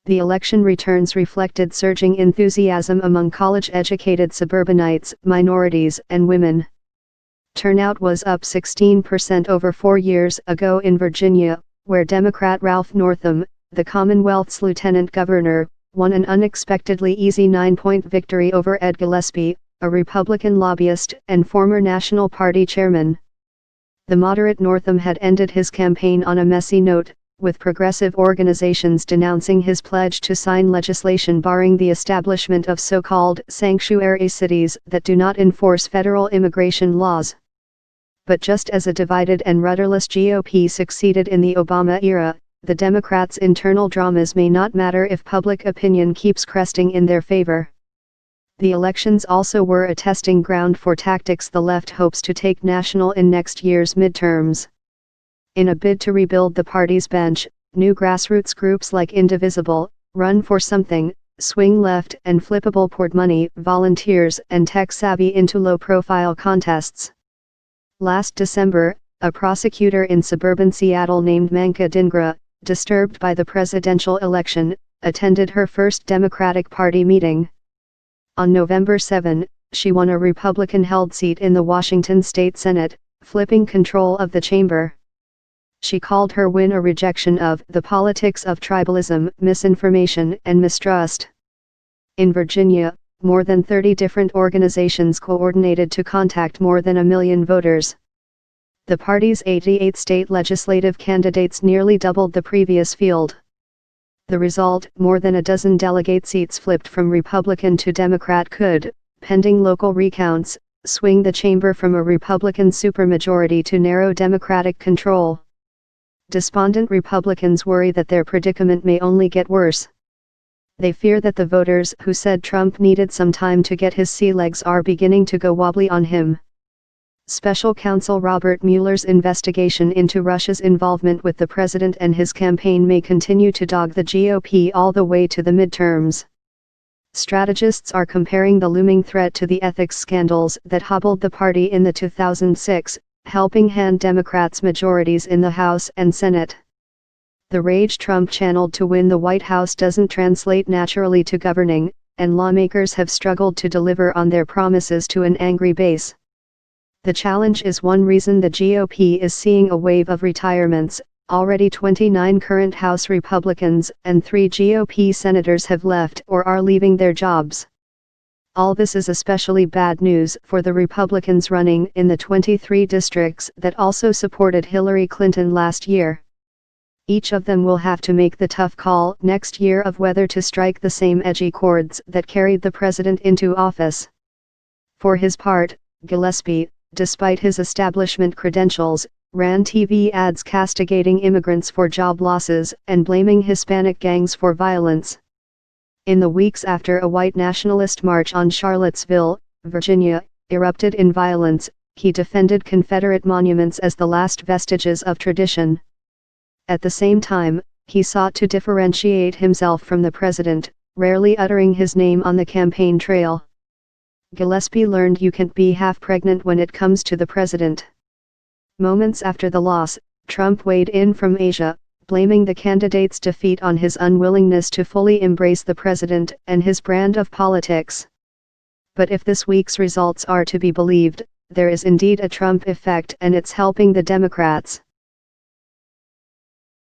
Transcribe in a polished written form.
The election returns reflected surging enthusiasm among college-educated suburbanites, minorities, and women. Turnout was up 16% over 4 years ago in Virginia, where Democrat Ralph Northam, the Commonwealth's lieutenant governor, won an unexpectedly easy 9-point victory over Ed Gillespie, a Republican lobbyist and former National Party chairman. The moderate Northam had ended his campaign on a messy note, with progressive organizations denouncing his pledge to sign legislation barring the establishment of so-called sanctuary cities that do not enforce federal immigration laws. But just as a divided and rudderless GOP succeeded in the Obama era, the Democrats' internal dramas may not matter if public opinion keeps cresting in their favor. The elections also were a testing ground for tactics the left hopes to take national in next year's midterms. In a bid to rebuild the party's bench, new grassroots groups like Indivisible, Run for Something, Swing Left and Flippable poured money, volunteers and tech-savvy into low-profile contests. Last December, a prosecutor in suburban Seattle named Manka Dhingra, disturbed by the presidential election, attended her first Democratic Party meeting. On November 7, she won a Republican-held seat in the Washington State Senate, flipping control of the chamber. She called her win a rejection of the politics of tribalism, misinformation, and mistrust. In Virginia, more than 30 different organizations coordinated to contact more than 1 million voters. The party's 88 state legislative candidates nearly doubled the previous field. The result, more than a dozen delegate seats flipped from Republican to Democrat could, pending local recounts, swing the chamber from a Republican supermajority to narrow Democratic control. Despondent Republicans worry that their predicament may only get worse. They fear that the voters who said Trump needed some time to get his sea legs are beginning to go wobbly on him. Special counsel Robert Mueller's investigation into Russia's involvement with the president and his campaign may continue to dog the GOP all the way to the midterms. Strategists are comparing the looming threat to the ethics scandals that hobbled the party in the 2006 helping hand Democrats majorities in the House and Senate. The rage Trump channeled to win the White House doesn't translate naturally to governing, and lawmakers have struggled to deliver on their promises to an angry base. The challenge is one reason the GOP is seeing a wave of retirements. Already 29 current House Republicans and 3 GOP senators have left or are leaving their jobs. All this is especially bad news for the Republicans running in the 23 districts that also supported Hillary Clinton last year. Each of them will have to make the tough call next year of whether to strike the same edgy chords that carried the president into office. For his part, Gillespie, despite his establishment credentials, ran TV ads castigating immigrants for job losses and blaming Hispanic gangs for violence. In the weeks after a white nationalist march on Charlottesville, Virginia, erupted in violence, he defended Confederate monuments as the last vestiges of tradition. At the same time, he sought to differentiate himself from the president, rarely uttering his name on the campaign trail. Gillespie learned you can't be half pregnant when it comes to the president. Moments after the loss, Trump weighed in from Asia, blaming the candidate's defeat on his unwillingness to fully embrace the president and his brand of politics. But if this week's results are to be believed, there is indeed a Trump effect and it's helping the Democrats.